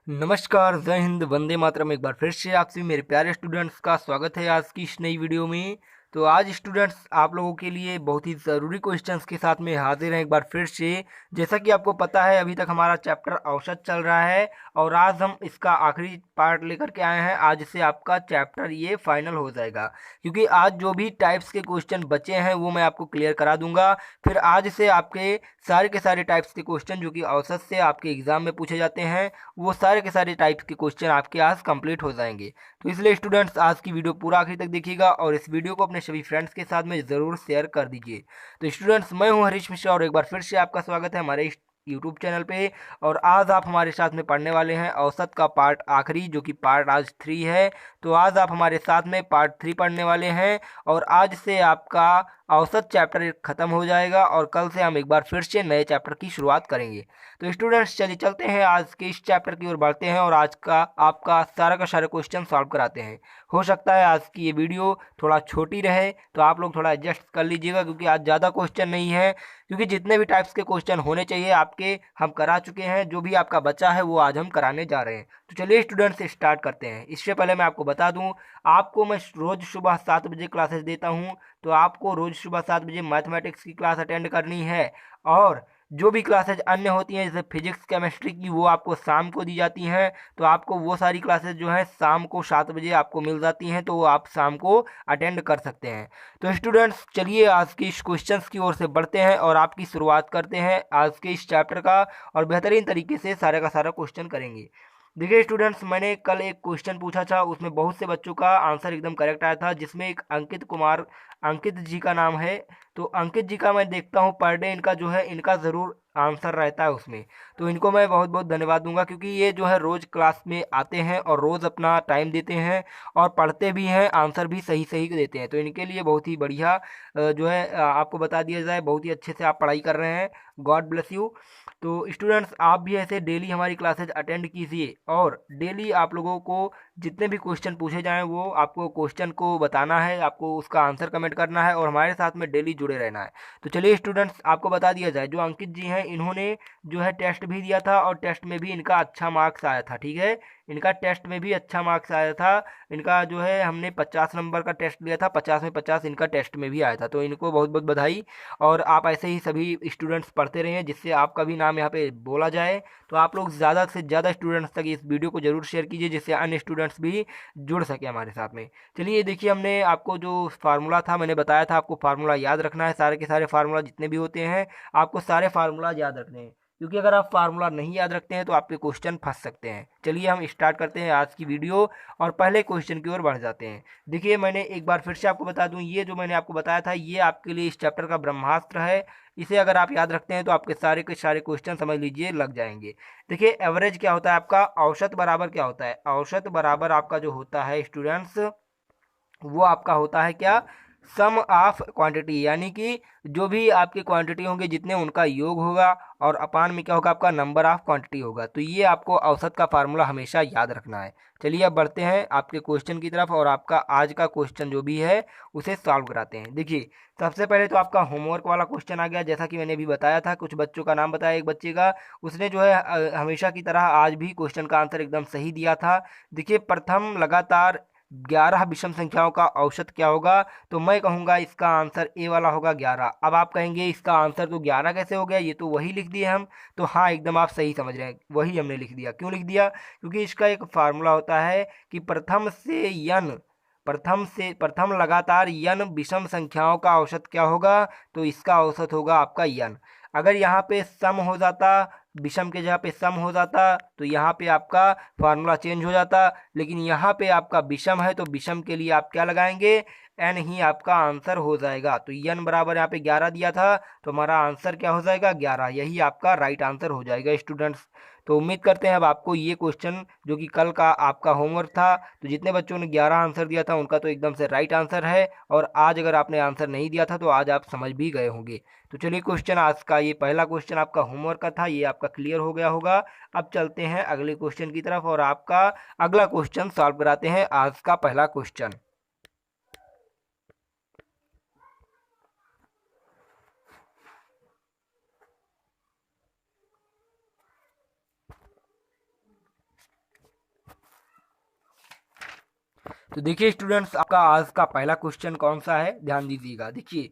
नमस्कार, जय हिंद, वंदे मातरम। एक बार फिर से आप सभी मेरे प्यारे स्टूडेंट्स का स्वागत है आज की इस नई वीडियो में। तो आज स्टूडेंट्स आप लोगों के लिए बहुत ही ज़रूरी क्वेश्चंस के साथ में हाजिर हैं एक बार फिर से। जैसा कि आपको पता है अभी तक हमारा चैप्टर औसत चल रहा है और आज हम इसका आखिरी पार्ट लेकर के आए हैं। आज से आपका चैप्टर ये फाइनल हो जाएगा, क्योंकि आज जो भी टाइप्स के क्वेश्चन बचे हैं वो मैं आपको क्लियर करा दूंगा। फिर आज से आपके सारे के सारे टाइप्स के क्वेश्चन जो कि औसत से आपके एग्जाम में पूछे जाते हैं वो सारे के सारे टाइप के क्वेश्चन आपके आज कंप्लीट हो जाएंगे। तो इसलिए स्टूडेंट्स आज की वीडियो पूरा आखिर तक देखिएगा और इस वीडियो को अपने सभी फ्रेंड्स के साथ में ज़रूर शेयर कर दीजिए। तो स्टूडेंट्स, मैं हूं हरीश मिश्रा और एक बार फिर से आपका स्वागत है हमारे इस यूट्यूब चैनल पे। और आज आप हमारे साथ में पढ़ने वाले हैं औसत का पार्ट आखिरी, जो कि पार्ट आज 3 है। तो आज आप हमारे साथ में पार्ट 3 पढ़ने वाले हैं और आज से आपका औसत चैप्टर खत्म हो जाएगा और कल से हम एक बार फिर से नए चैप्टर की शुरुआत करेंगे। तो स्टूडेंट्स, चलिए चलते हैं आज के इस चैप्टर की ओर बढ़ते हैं और आज का आपका सारा का सारा क्वेश्चन सॉल्व कराते हैं। हो सकता है आज की ये वीडियो थोड़ा छोटी रहे, तो आप लोग थोड़ा एडजस्ट कर लीजिएगा, क्योंकि आज ज़्यादा क्वेश्चन नहीं है। क्योंकि जितने भी टाइप्स के क्वेश्चन होने चाहिए आपके हम करा चुके हैं, जो भी आपका बचा है वो आज हम कराने जा रहे हैं। तो चलिए स्टूडेंट्स स्टार्ट करते हैं। इससे पहले मैं आपको बता दूं, आपको मैं रोज़ सुबह 7 बजे क्लासेस देता हूं। तो आपको रोज़ सुबह 7 बजे मैथमेटिक्स की क्लास अटेंड करनी है और जो भी क्लासेज अन्य होती हैं जैसे फिजिक्स केमिस्ट्री की वो आपको शाम को दी जाती हैं। तो आपको वो सारी क्लासेज जो हैं शाम को 7 बजे आपको मिल जाती हैं, तो वो आप शाम को अटेंड कर सकते हैं। तो स्टूडेंट्स, चलिए आज के इस क्वेश्चंस की ओर से बढ़ते हैं और आपकी शुरुआत करते हैं आज के इस चैप्टर का और बेहतरीन तरीके से सारे का सारा क्वेश्चन करेंगे। देखिए स्टूडेंट्स, मैंने कल एक क्वेश्चन पूछा था, उसमें बहुत से बच्चों का आंसर एकदम करेक्ट आया था, जिसमें एक अंकित जी का नाम है। तो अंकित जी का मैं देखता हूँ पर डे इनका जो है इनका ज़रूर आंसर रहता है उसमें। तो इनको मैं बहुत बहुत धन्यवाद दूंगा, क्योंकि ये जो है रोज़ क्लास में आते हैं और रोज़ अपना टाइम देते हैं और पढ़ते भी हैं, आंसर भी सही सही देते हैं। तो इनके लिए बहुत ही बढ़िया जो है आपको बता दिया जाए, बहुत ही अच्छे से आप पढ़ाई कर रहे हैं। God bless you. तो स्टूडेंट्स, आप भी ऐसे डेली हमारी क्लासेज अटेंड कीजिए और डेली आप लोगों को जितने भी क्वेश्चन पूछे जाएं वो आपको क्वेश्चन को बताना है, आपको उसका आंसर कमेंट करना है और हमारे साथ में डेली जुड़े रहना है। तो चलिए स्टूडेंट्स, आपको बता दिया जाए, जो अंकित जी हैं इन्होंने जो है टेस्ट भी दिया था और टेस्ट में भी इनका अच्छा मार्क्स आया था। ठीक है, इनका टेस्ट में भी अच्छा मार्क्स आया था। इनका जो है हमने 50 नंबर का टेस्ट लिया था, 50 में 50 इनका टेस्ट में भी आया था। तो इनको बहुत बहुत बधाई। और आप ऐसे ही सभी स्टूडेंट्स पढ़ते रहें, जिससे आपका भी नाम यहाँ पे बोला जाए। तो आप लोग ज़्यादा से ज़्यादा स्टूडेंट्स तक इस वीडियो को जरूर शेयर कीजिए, जिससे अन्य स्टूडेंट्स भी जुड़ सके हमारे साथ में। चलिए देखिए, हमने आपको जो फार्मूला था मैंने बताया था, आपको फार्मूला याद रखना है। सारे के सारे फार्मूला जितने भी होते हैं आपको सारे फार्मूला याद रखने हैं, क्योंकि अगर आप फार्मूला नहीं याद रखते हैं तो आपके क्वेश्चन फंस सकते हैं। चलिए हम स्टार्ट करते हैं आज की वीडियो और पहले क्वेश्चन की ओर बढ़ जाते हैं। देखिए, मैंने एक बार फिर से आपको बता दूं, ये जो मैंने आपको बताया था ये आपके लिए इस चैप्टर का ब्रह्मास्त्र है। इसे अगर आप याद रखते हैं तो आपके सारे के सारे क्वेश्चन समझ लीजिए लग जाएंगे। देखिए, एवरेज क्या होता है आपका, औसत बराबर क्या होता है। औसत बराबर आपका जो होता है स्टूडेंट्स, वो आपका होता है क्या, सम ऑफ क्वांटिटी, यानी कि जो भी आपकी क्वांटिटी होंगे जितने उनका योग होगा और अपान में क्या होगा, आपका नंबर ऑफ क्वांटिटी होगा। तो ये आपको औसत का फार्मूला हमेशा याद रखना है। चलिए अब बढ़ते हैं आपके क्वेश्चन की तरफ और आपका आज का क्वेश्चन जो भी है उसे सॉल्व कराते हैं। देखिए, सबसे पहले तो आपका होमवर्क वाला क्वेश्चन आ गया। जैसा कि मैंने अभी बताया था, कुछ बच्चों का नाम बताया, एक बच्चे का उसने जो है हमेशा की तरह आज भी क्वेश्चन का आंसर एकदम सही दिया था। देखिए, प्रथम लगातार 11 विषम संख्याओं का औसत क्या होगा। तो मैं कहूँगा इसका आंसर ए वाला होगा 11। अब आप कहेंगे इसका आंसर तो 11 कैसे हो गया, ये तो वही लिख दिए हम। तो हाँ, एकदम आप सही समझ रहे हैं, वही हमने लिख दिया। क्यों लिख दिया, क्योंकि इसका एक फार्मूला होता है कि प्रथम लगातार यन विषम संख्याओं का औसत क्या होगा। तो इसका औसत होगा आपका यन। अगर यहाँ पे सम हो जाता, विषम के जगह पे सम हो जाता, तो यहाँ पे आपका फार्मूला चेंज हो जाता। लेकिन यहाँ पे आपका विषम है तो विषम के लिए आप क्या लगाएंगे, एन ही आपका आंसर हो जाएगा। तो एन बराबर यहाँ पे 11 दिया था, तो हमारा आंसर क्या हो जाएगा, 11। यही आपका राइट आंसर हो जाएगा स्टूडेंट्स। तो उम्मीद करते हैं अब आपको ये क्वेश्चन जो कि कल का आपका होमवर्क था, तो जितने बच्चों ने 11 आंसर दिया था उनका तो एकदम से राइट आंसर है। और आज अगर आपने आंसर नहीं दिया था तो आज आप समझ भी गए होंगे। तो चलिए, क्वेश्चन आज का ये पहला क्वेश्चन आपका होमवर्क का था, ये आपका क्लियर हो गया होगा। अब चलते हैं अगले क्वेश्चन की तरफ और आपका अगला क्वेश्चन सॉल्व कराते हैं। आज का पहला क्वेश्चन, तो देखिए स्टूडेंट्स, आपका आज का पहला क्वेश्चन कौन सा है, ध्यान दीजिएगा। देखिए,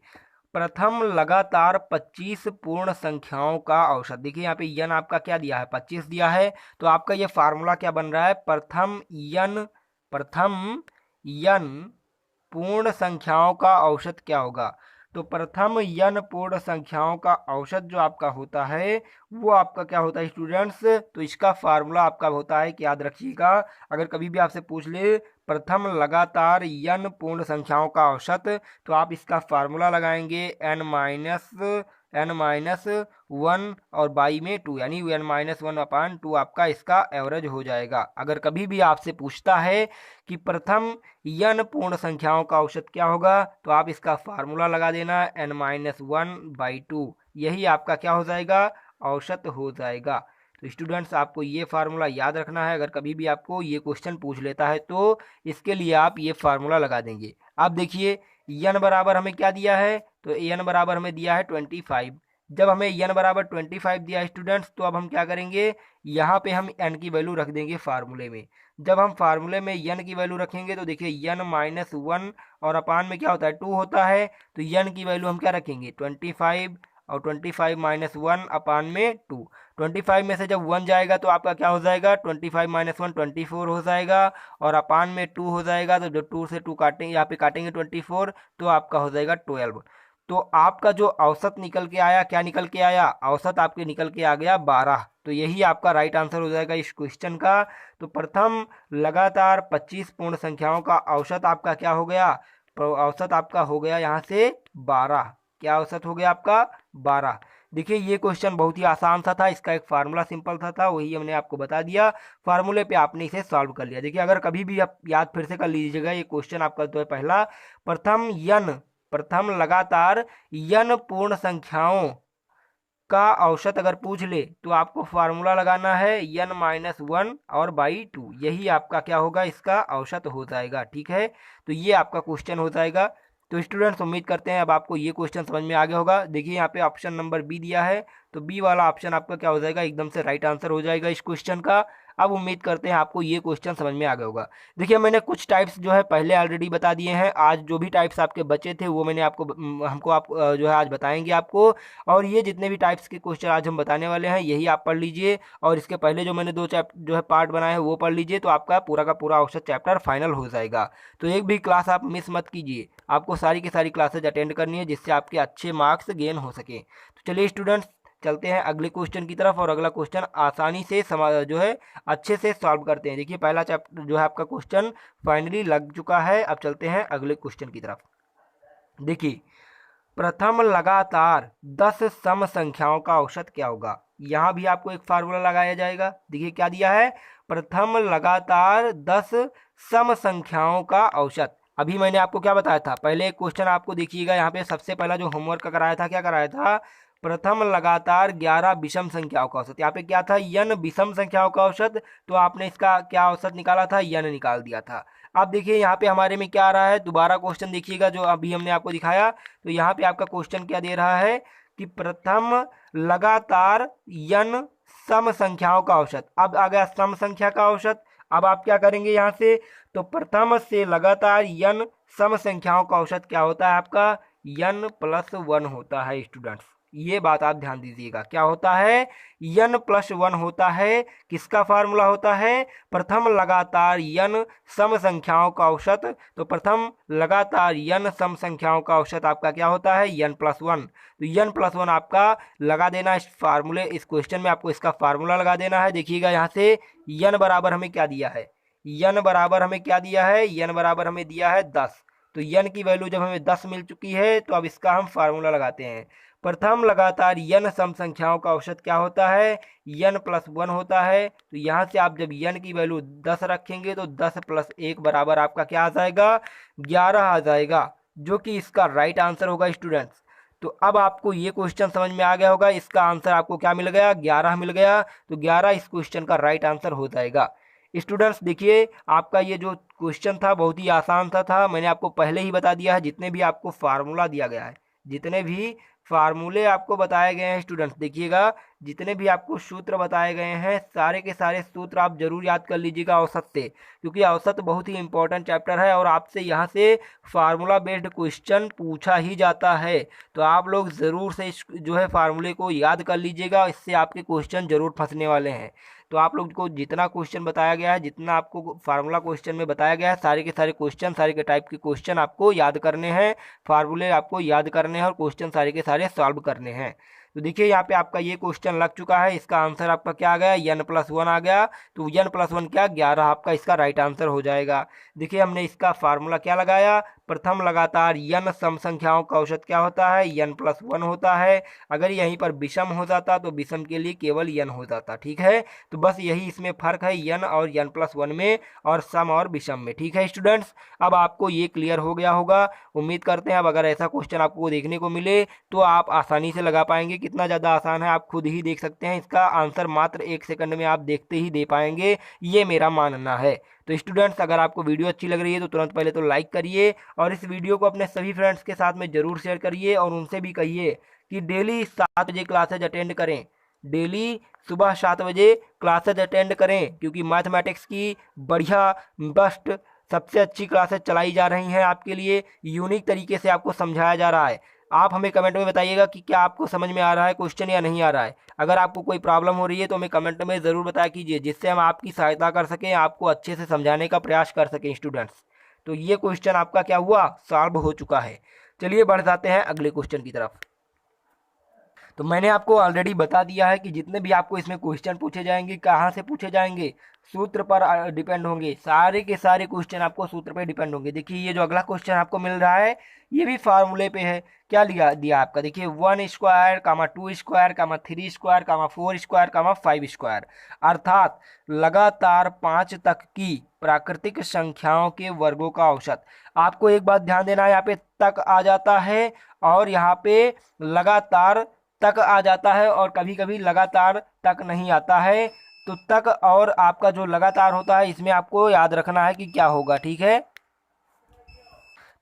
प्रथम लगातार 25 पूर्ण संख्याओं का औसत। देखिए यहाँ पे यन आपका क्या दिया है, 25 दिया है। तो आपका ये फार्मूला क्या बन रहा है, प्रथम यन पूर्ण संख्याओं का औसत क्या होगा। तो प्रथम यन पूर्ण संख्याओं का औसत जो आपका होता है वो आपका क्या होता है स्टूडेंट्स, तो इसका फार्मूला आपका होता है कि याद रखिएगा, अगर कभी भी आपसे पूछ ले प्रथम लगातार यन पूर्ण संख्याओं का औसत, तो आप इसका फार्मूला लगाएंगे n-1 और बाई में 2, यानी n-1/2 आपका इसका एवरेज हो जाएगा। अगर कभी भी आपसे पूछता है कि प्रथम यन पूर्ण संख्याओं का औसत क्या होगा, तो आप इसका फार्मूला लगा देना n-1/2, यही आपका क्या हो जाएगा, औसत हो जाएगा। तो स्टूडेंट्स, आपको ये फार्मूला याद रखना है, अगर कभी भी आपको ये क्वेश्चन पूछ लेता है तो इसके लिए आप ये फार्मूला लगा देंगे। अब देखिए n बराबर हमें क्या दिया है, तो n बराबर हमें दिया है 25। जब हमें n बराबर 25 दिया है स्टूडेंट्स, तो अब हम क्या करेंगे, यहाँ पे हम n की वैल्यू रख देंगे फार्मूले में। जब हम फार्मूले में n की वैल्यू रखेंगे तो देखिए n-1 और अपान में क्या होता है, 2 होता है, तो n की वैल्यू हम क्या रखेंगे 25, और 25 - 1 अपान में 2। 25 में से जब 1 जाएगा तो आपका क्या हो जाएगा, 25 - 1 24 हो जाएगा, और अपान में 2 हो जाएगा, तो जब 2 से 2 काटेंगे, यहाँ पे काटेंगे 24, तो आपका हो जाएगा 12। तो आपका जो औसत निकल के आया, क्या निकल के आया, औसत आपके निकल के आ गया 12। तो यही आपका राइट आंसर हो जाएगा इस क्वेश्चन का। तो प्रथम लगातार 25 पूर्ण संख्याओं का औसत आपका क्या हो गया, तो औसत आपका हो गया यहाँ से 12। क्या औसत हो गया आपका, 12। देखिए ये क्वेश्चन बहुत ही आसान सा था, इसका एक फार्मूला सिंपल सा था, वही हमने आपको बता दिया, फार्मूले पे आपने इसे सॉल्व कर लिया। देखिए अगर कभी भी आप याद फिर से कर लीजिएगा, ये क्वेश्चन आपका तो है पहला, प्रथम लगातार यन पूर्ण संख्याओं का औसत अगर पूछ ले तो आपको फार्मूला लगाना है n-1 और बाई 2, यही आपका क्या होगा, इसका औसत हो जाएगा। ठीक है, तो ये आपका क्वेश्चन हो जाएगा। तो स्टूडेंट्स, उम्मीद करते हैं अब आपको ये क्वेश्चन समझ में आ गया होगा। देखिए यहाँ पे ऑप्शन नंबर बी दिया है, तो बी वाला ऑप्शन आपका क्या हो जाएगा, एकदम से राइट आंसर हो जाएगा इस क्वेश्चन का। अब उम्मीद करते हैं आपको ये क्वेश्चन समझ में आ गया होगा। देखिए मैंने कुछ टाइप्स जो है पहले ऑलरेडी बता दिए हैं, आज जो भी टाइप्स आपके बचे थे वो मैंने आपको हमको आप जो है आज बताएंगे आपको। और ये जितने भी टाइप्स के क्वेश्चन आज हम बताने वाले हैं यही आप पढ़ लीजिए, और इसके पहले जो मैंने 2 जो है पार्ट बनाए हैं वो पढ़ लीजिए, तो आपका पूरा का पूरा औसत चैप्टर फाइनल हो जाएगा। तो एक भी क्लास आप मिस मत कीजिए, आपको सारी की सारी क्लासेज अटेंड करनी है जिससे आपके अच्छे मार्क्स गेन हो सके। तो चलिए स्टूडेंट्स, चलते हैं अगले क्वेश्चन की तरफ, और अगला क्वेश्चन आसानी से जो है अच्छे से सॉल्व करते हैं। देखिए पहला चैप्टर जो है आपका क्वेश्चन फाइनली लग चुका है। अब चलते हैं अगले क्वेश्चन की तरफ। देखिए, प्रथम लगातार 10 सम संख्याओं का औसत क्या होगा। यहाँ भी आपको एक फार्मूला लगाया जाएगा। देखिए क्या दिया है, प्रथम लगातार 10 सम संख्याओं का औसत। अभी मैंने आपको क्या बताया था, पहले एक क्वेश्चन आपको देखिएगा, यहाँ पे सबसे पहला जो होमवर्क कराया था, क्या कराया था, प्रथम लगातार 11 विषम संख्याओं का औसत। यहाँ पे क्या था, यन विषम संख्याओं का औसत, तो आपने इसका क्या औसत निकाला था, यन निकाल दिया था। अब देखिए यहाँ पे हमारे में क्या आ रहा है, दोबारा क्वेश्चन देखिएगा जो अभी हमने आपको दिखाया। तो यहाँ पे आपका क्वेश्चन क्या दे रहा है कि प्रथम लगातार यन सम संख्याओं का औसत। अब आ गया सम संख्या का औसत। अब आप क्या करेंगे यहाँ से, तो प्रथम से लगातार यन सम संख्याओं का औसत क्या होता है आपका, n+1 होता है स्टूडेंट्स। ये बात आप ध्यान दीजिएगा, क्या होता है, n+1 होता है। किसका फार्मूला होता है, प्रथम लगातार यन सम संख्याओं का औसत। तो प्रथम लगातार यन सम संख्याओं का औसत आपका क्या होता है, n+1। तो n+1 आपका लगा देना इस फार्मूले, इस क्वेश्चन में आपको इसका फार्मूला लगा देना है। देखिएगा यहाँ से n बराबर हमें क्या दिया है, n बराबर हमें क्या दिया है, n बराबर हमें दिया है 10। तो n की वैल्यू जब हमें 10 मिल चुकी है, तो अब इसका हम फार्मूला लगाते हैं। प्रथम लगातार n सम संख्याओं का औसत क्या होता है, n+1 होता है। तो यहाँ से आप जब n की वैल्यू 10 रखेंगे तो 10 + 1 बराबर आपका क्या आ जाएगा, 11 आ जाएगा, जो कि इसका राइट आंसर होगा स्टूडेंट्स। तो अब आपको ये क्वेश्चन समझ में आ गया होगा, इसका आंसर आपको क्या मिल गया, 11 मिल गया। तो 11 इस क्वेश्चन का राइट आंसर हो जाएगा। स्टूडेंट्स देखिए, आपका ये जो क्वेश्चन था बहुत ही आसान सा था, मैंने आपको पहले ही बता दिया है। जितने भी आपको फार्मूला दिया गया है, जितने भी फार्मूले आपको बताए गए हैं स्टूडेंट्स, देखिएगा जितने भी आपको सूत्र बताए गए हैं सारे के सारे सूत्र आप जरूर याद कर लीजिएगा औसत से, क्योंकि औसत बहुत ही इंपॉर्टेंट चैप्टर है और आपसे यहाँ से फार्मूला बेस्ड क्वेश्चन पूछा ही जाता है। तो आप लोग ज़रूर से इस जो है फार्मूले को याद कर लीजिएगा, इससे आपके क्वेश्चन जरूर फंसने वाले हैं। तो आप लोग को जितना क्वेश्चन बताया गया है, जितना आपको फार्मूला क्वेश्चन में बताया गया है, सारे के सारे क्वेश्चन, सारे के टाइप के क्वेश्चन आपको याद करने हैं, फार्मूले आपको याद करने हैं और क्वेश्चन सारे के सारे सॉल्व करने हैं। तो देखिए यहाँ पे आपका ये क्वेश्चन लग चुका है, इसका आंसर आपका क्या आ गया, n+1 आ गया। तो n+1 क्या, 11 आपका इसका राइट आंसर हो जाएगा। देखिए हमने इसका फार्मूला क्या लगाया, प्रथम लगातार n सम संख्याओं का औसत क्या होता है, n+1 होता है। अगर यहीं पर विषम हो जाता तो विषम के लिए केवल n हो जाता, ठीक है। तो बस यही इसमें फर्क है n और n+1 में और सम और विषम में, ठीक है स्टूडेंट्स। अब आपको ये क्लियर हो गया होगा, उम्मीद करते हैं। अब अगर ऐसा क्वेश्चन आपको देखने को मिले तो आप आसानी से लगा पाएंगे। कितना ज़्यादा आसान है आप खुद ही देख सकते हैं, इसका आंसर मात्र 1 सेकंड में आप देखते ही दे पाएंगे, ये मेरा मानना है। तो स्टूडेंट्स अगर आपको वीडियो अच्छी लग रही है तो तुरंत पहले तो लाइक करिए और इस वीडियो को अपने सभी फ्रेंड्स के साथ में ज़रूर शेयर करिए और उनसे भी कहिए कि डेली 7 बजे क्लासेज अटेंड करें, डेली सुबह 7 बजे क्लासेज अटेंड करें, क्योंकि मैथमेटिक्स की बढ़िया बेस्ट सबसे अच्छी क्लासेज चलाई जा रही हैं आपके लिए, यूनिक तरीके से आपको समझाया जा रहा है। आप हमें कमेंट में बताइएगा कि क्या आपको समझ में आ रहा है क्वेश्चन या नहीं आ रहा है। अगर आपको कोई प्रॉब्लम हो रही है तो हमें कमेंट में ज़रूर बताया कीजिए, जिससे हम आपकी सहायता कर सकें, आपको अच्छे से समझाने का प्रयास कर सकें स्टूडेंट्स। तो ये क्वेश्चन आपका क्या हुआ, सॉल्व हो चुका है। चलिए बढ़ जाते हैं अगले क्वेश्चन की तरफ। तो मैंने आपको ऑलरेडी बता दिया है कि जितने भी आपको इसमें क्वेश्चन पूछे जाएंगे, कहाँ से पूछे जाएंगे, सूत्र पर डिपेंड होंगे। सारे के सारे क्वेश्चन आपको सूत्र पे डिपेंड होंगे। देखिए ये जो अगला क्वेश्चन आपको मिल रहा है ये भी फार्मूले पे है। क्या लिया दिया आपका, देखिए 1 square, 2 square, 3 square, 4 square, 5 square, अर्थात लगातार 5 तक की प्राकृतिक संख्याओं के वर्गों का औसत। आपको एक बात ध्यान देना है, यहाँ पे तक आ जाता है और यहाँ पे लगातार तक आ जाता है और कभी कभी लगातार तक नहीं आता है। तो तक और आपका जो लगातार होता है इसमें आपको याद रखना है कि क्या होगा, ठीक है।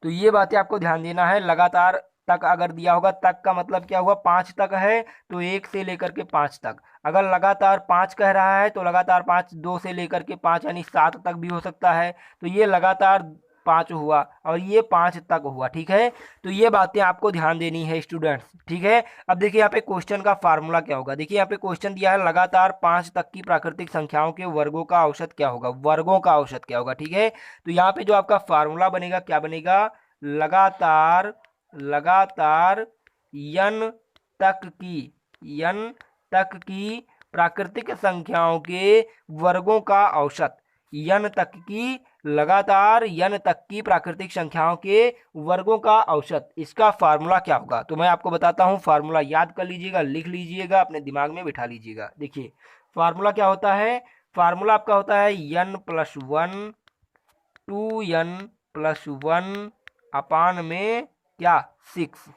तो ये बातें आपको ध्यान देना है। लगातार तक अगर दिया होगा, तक का मतलब क्या हुआ, 5 तक है तो 1 से लेकर के 5 तक। अगर लगातार 5 कह रहा है तो लगातार 5 2 से लेकर के 5 यानी 7 तक भी हो सकता है। तो ये लगातार 5 हुआ और ये 5 तक हुआ, ठीक है। तो ये बातें आपको ध्यान देनी है स्टूडेंट्स, ठीक है। अब देखिए यहाँ पे क्वेश्चन का फार्मूला क्या होगा। देखिए यहाँ पे क्वेश्चन दिया है लगातार 5 तक की प्राकृतिक संख्याओं के वर्गों का औसत क्या होगा, वर्गों का औसत क्या होगा, ठीक है। तो यहाँ पे जो आपका फार्मूला बनेगा क्या बनेगा, लगातार लगातार n तक की प्राकृतिक संख्याओं के वर्गों का औसत, n तक की लगातार n तक की प्राकृतिक संख्याओं के वर्गों का औसत, इसका फार्मूला क्या होगा। तो मैं आपको बताता हूं, फार्मूला याद कर लीजिएगा, लिख लीजिएगा, अपने दिमाग में बिठा लीजिएगा। देखिए फार्मूला क्या होता है, फार्मूला आपका होता है n+1 2n+1 अपान में क्या 6,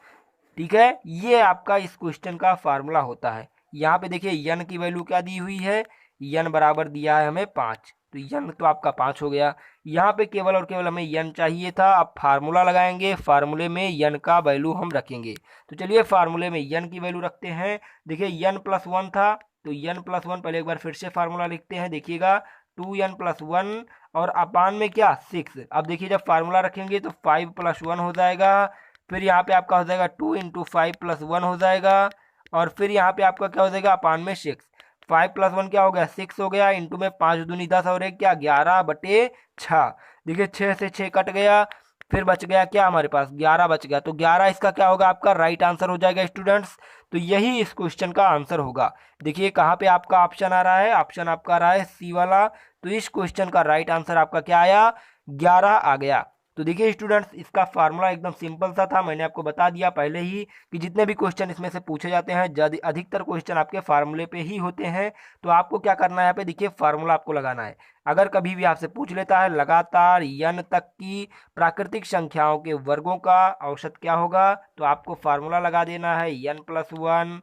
ठीक है। ये आपका इस क्वेश्चन का फार्मूला होता है। यहाँ पे देखिए n की वैल्यू क्या दी हुई है, n बराबर दिया है हमें 5, तो n तो आपका 5 हो गया। यहाँ पे केवल और केवल हमें n चाहिए था। अब फार्मूला लगाएंगे, फार्मूले में n का वैल्यू हम रखेंगे। तो चलिए फार्मूले में n की वैल्यू रखते हैं। देखिए n+1 था तो n+1, पहले एक बार फिर से फार्मूला लिखते हैं, देखिएगा 2n+1 और अपान में क्या 6। अब देखिए जब फार्मूला रखेंगे तो 5+1 हो जाएगा, फिर यहाँ पे आपका हो जाएगा 2 × 5+1 हो जाएगा और फिर यहाँ पे आपका क्या हो जाएगा अपान में 6। 5+1 क्या हो गया 6 हो गया, इंटू में 5 दूनी 10 और एक क्या 11/6। देखिए 6 से 6 कट गया, फिर बच गया क्या हमारे पास 11 बच गया। तो 11 इसका क्या होगा, आपका राइट आंसर हो जाएगा स्टूडेंट्स। तो यही इस क्वेश्चन का आंसर होगा। देखिए कहाँ पे आपका ऑप्शन आ रहा है, ऑप्शन आपका आ रहा है सी वाला। तो इस क्वेश्चन का राइट आंसर आपका क्या आया, 11 आ गया। तो देखिए स्टूडेंट्स इसका फार्मूला एकदम सिंपल सा था, मैंने आपको बता दिया पहले ही कि जितने भी क्वेश्चन इसमें से पूछे जाते हैं अधिकतर क्वेश्चन आपके फार्मूले पे ही होते हैं। तो आपको क्या करना है, यहाँ पे देखिए फार्मूला आपको लगाना है। अगर कभी भी आपसे पूछ लेता है लगातार n तक की प्राकृतिक संख्याओं के वर्गों का औसत क्या होगा, तो आपको फार्मूला लगा देना है n+1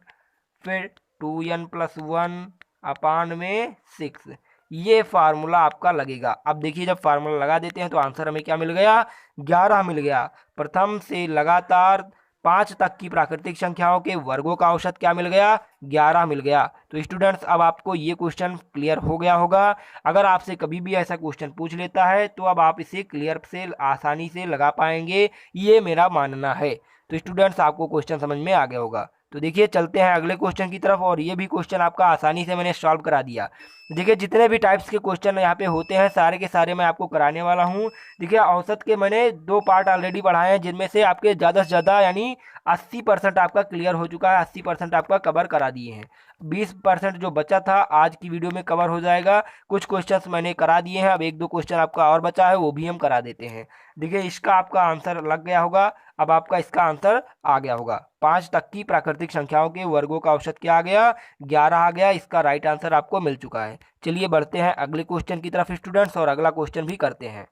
फिर 2n+1 अपान में 6। ये फार्मूला आपका लगेगा। अब देखिए जब फार्मूला लगा देते हैं तो आंसर हमें क्या मिल गया, 11 मिल गया। प्रथम से लगातार 5 तक की प्राकृतिक संख्याओं के वर्गों का औसत क्या मिल गया, 11 मिल गया। तो स्टूडेंट्स अब आपको ये क्वेश्चन क्लियर हो गया होगा। अगर आपसे कभी भी ऐसा क्वेश्चन पूछ लेता है तो अब आप इसे क्लियर से आसानी से लगा पाएंगे, ये मेरा मानना है। तो स्टूडेंट्स आपको क्वेश्चन समझ में आ गया होगा। तो देखिए चलते हैं अगले क्वेश्चन की तरफ, और ये भी क्वेश्चन आपका आसानी से मैंने सॉल्व करा दिया। देखिए जितने भी टाइप्स के क्वेश्चन यहाँ पे होते हैं सारे के सारे मैं आपको कराने वाला हूँ। देखिए औसत के मैंने 2 पार्ट ऑलरेडी पढ़ाए हैं, जिनमें से आपके ज़्यादा से ज़्यादा यानी 80% आपका क्लियर हो चुका है, 80% आपका कवर करा दिए हैं। 20% जो बचा था आज की वीडियो में कवर हो जाएगा। कुछ क्वेश्चंस मैंने करा दिए हैं, अब 1-2 क्वेश्चन आपका और बचा है, वो भी हम करा देते हैं। देखिए इसका आपका आंसर लग गया होगा। अब आपका इसका आंसर आ गया होगा। 5 तक की प्राकृतिक संख्याओं के वर्गों का औसत क्या आ गया, 11 आ गया। इसका राइट आंसर आपको मिल चुका है। चलिए बढ़ते हैं अगले क्वेश्चन की तरफ स्टूडेंट्स, और अगला क्वेश्चन भी करते हैं।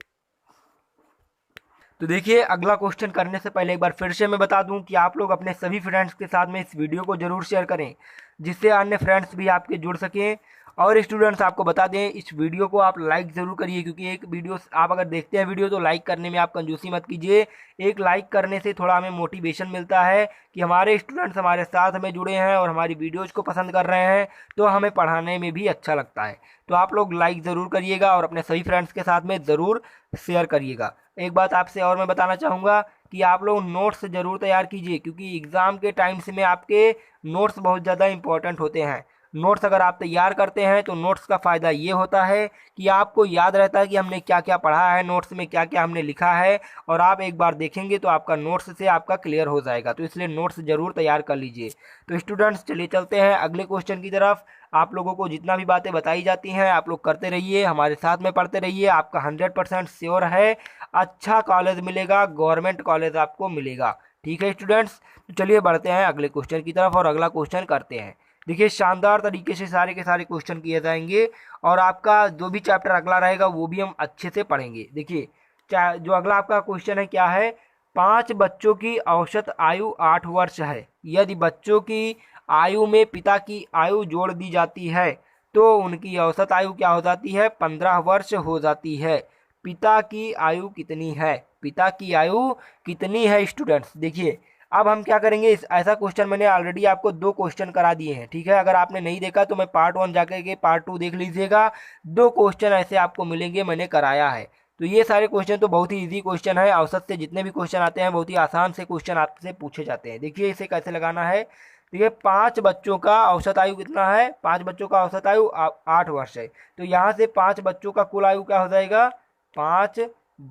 तो देखिए अगला क्वेश्चन करने से पहले एक बार फिर से मैं बता दूं कि आप लोग अपने सभी फ्रेंड्स के साथ में इस वीडियो को जरूर शेयर करें, जिससे अन्य फ्रेंड्स भी आपके जुड़ सकें। और स्टूडेंट्स आपको बता दें इस वीडियो को आप लाइक ज़रूर करिए, क्योंकि एक वीडियो आप अगर देखते हैं वीडियो तो लाइक करने में आप कंजूसी मत कीजिए। एक लाइक करने से थोड़ा हमें मोटिवेशन मिलता है कि हमारे स्टूडेंट्स हमारे साथ हमें जुड़े हैं और हमारी वीडियोज़ को पसंद कर रहे हैं, तो हमें पढ़ाने में भी अच्छा लगता है। तो आप लोग लाइक ज़रूर करिएगा और अपने सभी फ्रेंड्स के साथ में ज़रूर शेयर करिएगा। एक बात आपसे और मैं बताना चाहूँगा कि आप लोग नोट्स ज़रूर तैयार कीजिए, क्योंकि एग्ज़ाम के टाइम्स में आपके नोट्स बहुत ज़्यादा इंपॉर्टेंट होते हैं। नोट्स अगर आप तैयार करते हैं तो नोट्स का फ़ायदा ये होता है कि आपको याद रहता है कि हमने क्या क्या पढ़ा है, नोट्स में क्या क्या हमने लिखा है, और आप एक बार देखेंगे तो आपका नोट्स से आपका क्लियर हो जाएगा। तो इसलिए नोट्स ज़रूर तैयार कर लीजिए। तो स्टूडेंट्स चलिए चलते हैं अगले क्वेश्चन की तरफ। आप लोगों को जितना भी बातें बताई जाती हैं आप लोग करते रहिए, हमारे साथ में पढ़ते रहिए। आपका 100% श्योर है अच्छा कॉलेज मिलेगा, गवर्नमेंट कॉलेज आपको मिलेगा। ठीक है स्टूडेंट्स, तो चलिए बढ़ते हैं अगले क्वेश्चन की तरफ और अगला क्वेश्चन करते हैं। देखिए शानदार तरीके से सारे के सारे क्वेश्चन किए जाएंगे, और आपका जो भी चैप्टर अगला रहेगा वो भी हम अच्छे से पढ़ेंगे। देखिए जो अगला आपका क्वेश्चन है क्या है, 5 बच्चों की औसत आयु 8 वर्ष है। यदि बच्चों की आयु में पिता की आयु जोड़ दी जाती है तो उनकी औसत आयु क्या हो जाती है, 15 वर्ष हो जाती है। पिता की आयु कितनी है, पिता की आयु कितनी है स्टूडेंट्स। देखिए अब हम क्या करेंगे, इस ऐसा क्वेश्चन मैंने ऑलरेडी आपको 2 क्वेश्चन करा दिए हैं। ठीक है, अगर आपने नहीं देखा तो मैं पार्ट 1 जाकर के पार्ट 2 देख लीजिएगा। 2 क्वेश्चन ऐसे आपको मिलेंगे, मैंने कराया है। तो ये सारे क्वेश्चन तो बहुत ही इजी क्वेश्चन है। औसत से जितने भी क्वेश्चन आते हैं बहुत ही आसान से क्वेश्चन आपसे पूछे जाते हैं। देखिए इसे कैसे लगाना है। देखिए 5 बच्चों का औसत आयु कितना है, 5 बच्चों का औसत आयु 8 वर्ष है। तो यहाँ से 5 बच्चों का कुल आयु क्या हो जाएगा, 5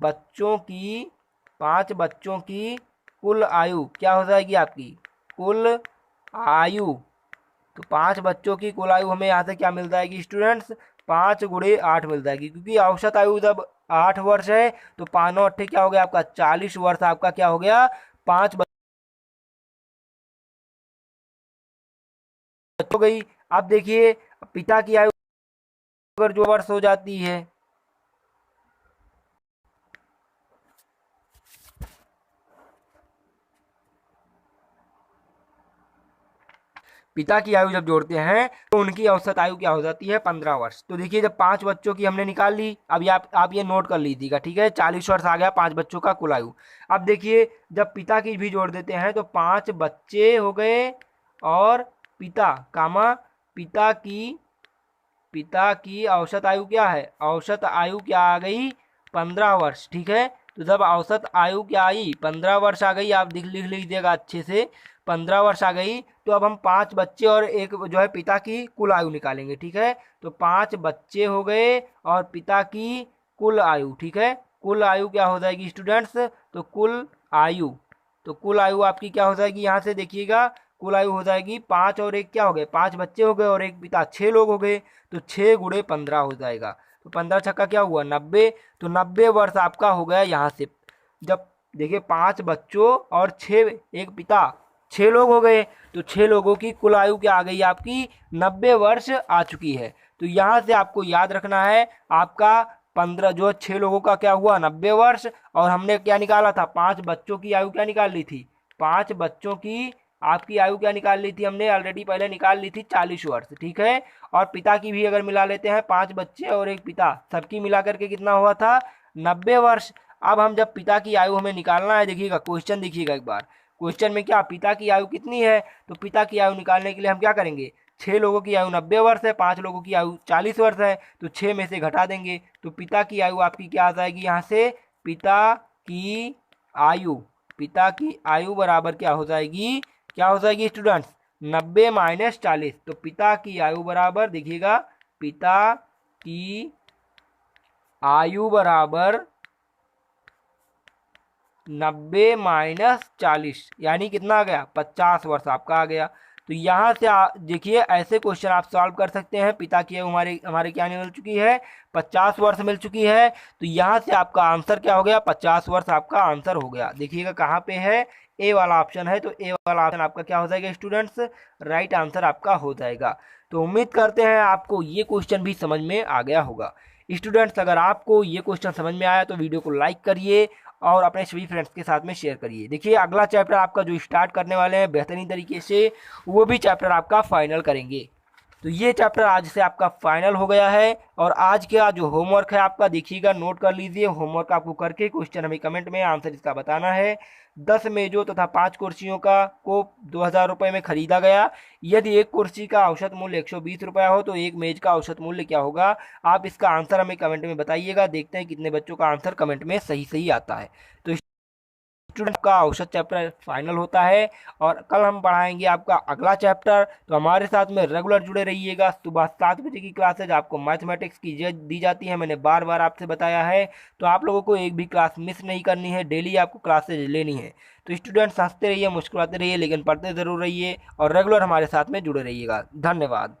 बच्चों की 5 बच्चों की कुल आयु क्या हो जाएगी आपकी, कुल आयु। तो 5 बच्चों की कुल आयु हमें यहाँ से क्या मिल जाएगी स्टूडेंट्स, 5 गुणे 8 मिल जाएगी, क्योंकि औसत आयु जब 8 वर्ष है तो 5 9 8 क्या हो गया आपका 40 वर्ष आपका क्या हो गया, 5 हो गई। अब देखिए पिता की आयु अगर जो वर्ष हो जाती है, पिता की आयु जब जोड़ते हैं तो उनकी औसत आयु क्या हो जाती है, 15 वर्ष। तो देखिए जब 5 बच्चों की हमने निकाल ली, अब आप ये नोट कर लीजिएगा। ठीक है, 40 वर्ष आ गया 5 बच्चों का कुल आयु। अब देखिए जब पिता की भी जोड़ देते हैं तो 5 बच्चे हो गए और पिता कामा पिता की औसत आयु क्या है, औसत आयु क्या आ गई, 15 वर्ष। ठीक है, तो जब औसत आयु क्या आई, 15 वर्ष आ गई, आप लिख लीजिएगा अच्छे से, 15 वर्ष आ गई। तो अब हम 5 बच्चे और एक जो है पिता की कुल आयु निकालेंगे। ठीक है, तो 5 बच्चे हो गए और पिता की कुल आयु। ठीक है, कुल आयु क्या हो जाएगी स्टूडेंट्स, तो कुल आयु आपकी क्या हो जाएगी, यहाँ से देखिएगा कुल आयु हो जाएगी 5 और 1 क्या हो गए, 5 बच्चे हो गए और एक पिता, 6 लोग हो गए। तो 6 गुणे 15 हो जाएगा। तो 15 छक्का क्या हुआ 90। तो 90 वर्ष आपका हो गया यहाँ से। जब देखिए 5 बच्चों और 6 एक पिता, 6 लोग हो गए, तो 6 लोगों की कुल आयु क्या आ गई आपकी, 90 वर्ष आ चुकी है। तो यहाँ से आपको याद रखना है आपका 15 जो 6 लोगों का क्या हुआ 90 वर्ष, और हमने क्या निकाला था, 5 बच्चों की आयु क्या निकाल ली थी, 5 बच्चों की आपकी आयु क्या निकाल ली थी, हमने ऑलरेडी पहले निकाल ली थी 40 वर्ष। ठीक है, और पिता की भी अगर मिला लेते हैं, 5 बच्चे और एक पिता, सबकी मिला करके कितना हुआ था 90 वर्ष। अब हम जब पिता की आयु हमें निकालना है, देखिएगा क्वेश्चन, देखिएगा एक बार क्वेश्चन में क्या पिता की आयु कितनी है, तो पिता की आयु निकालने के लिए हम क्या करेंगे, 6 लोगों की आयु 90 वर्ष है, 5 लोगों की आयु 40 वर्ष है, तो 6 में से घटा देंगे तो पिता की आयु आपकी क्या आ जाएगी यहाँ से, की आयु पिता की आयु बराबर क्या हो जाएगी स्टूडेंट्स, 90 माइनस 40। तो पिता की आयु बराबर देखिएगा, पिता की आयु बराबर 90 माइनस 40 यानी कितना आ गया, 50 वर्ष आपका आ गया। तो यहाँ से देखिए ऐसे क्वेश्चन आप सॉल्व कर सकते हैं। पिता की आयु हमारे हमारे क्या मिल चुकी है, 50 वर्ष मिल चुकी है। तो यहाँ से आपका आंसर क्या हो गया, 50 वर्ष आपका आंसर हो गया। देखिएगा कहाँ पे है, ए वाला ऑप्शन है, तो ए वाला ऑप्शन आपका क्या हो जाएगा स्टूडेंट्स, राइट आंसर आपका हो जाएगा। तो उम्मीद करते हैं आपको ये क्वेश्चन भी समझ में आ गया होगा। स्टूडेंट्स अगर आपको ये क्वेश्चन समझ में आया तो वीडियो को लाइक करिए और अपने सभी फ्रेंड्स के साथ में शेयर करिए। देखिए अगला चैप्टर आपका जो स्टार्ट करने वाले हैं बेहतरीन तरीके से, वो भी चैप्टर आपका फाइनल करेंगे। तो ये चैप्टर आज से आपका फाइनल हो गया है। और आज का जो होमवर्क है आपका देखिएगा, नोट कर लीजिए। होमवर्क आपको करके क्वेश्चन हमें कमेंट में आंसर इसका बताना है। 10 मेजों तथा 5 कुर्सियों का को 2000 रुपये में खरीदा गया। यदि एक कुर्सी का औसत मूल्य 120 रुपया हो तो एक मेज का औसत मूल्य क्या होगा। आप इसका आंसर हमें कमेंट में बताइएगा। देखते हैं कितने बच्चों का आंसर कमेंट में सही सही आता है। तो स्टूडेंट का औसत चैप्टर फाइनल होता है और कल हम पढ़ाएंगे आपका अगला चैप्टर। तो हमारे साथ में रेगुलर जुड़े रहिएगा। सुबह 7 बजे की क्लासेज आपको मैथमेटिक्स की दी जाती है, मैंने बार बार आपसे बताया है। तो आप लोगों को एक भी क्लास मिस नहीं करनी है, डेली आपको क्लासेज लेनी है। तो स्टूडेंट्स हंसते रहिए, मुस्कुराते रहिए, लेकिन पढ़ते ज़रूर रहिए और रेगुलर हमारे साथ में जुड़े रहिएगा। धन्यवाद।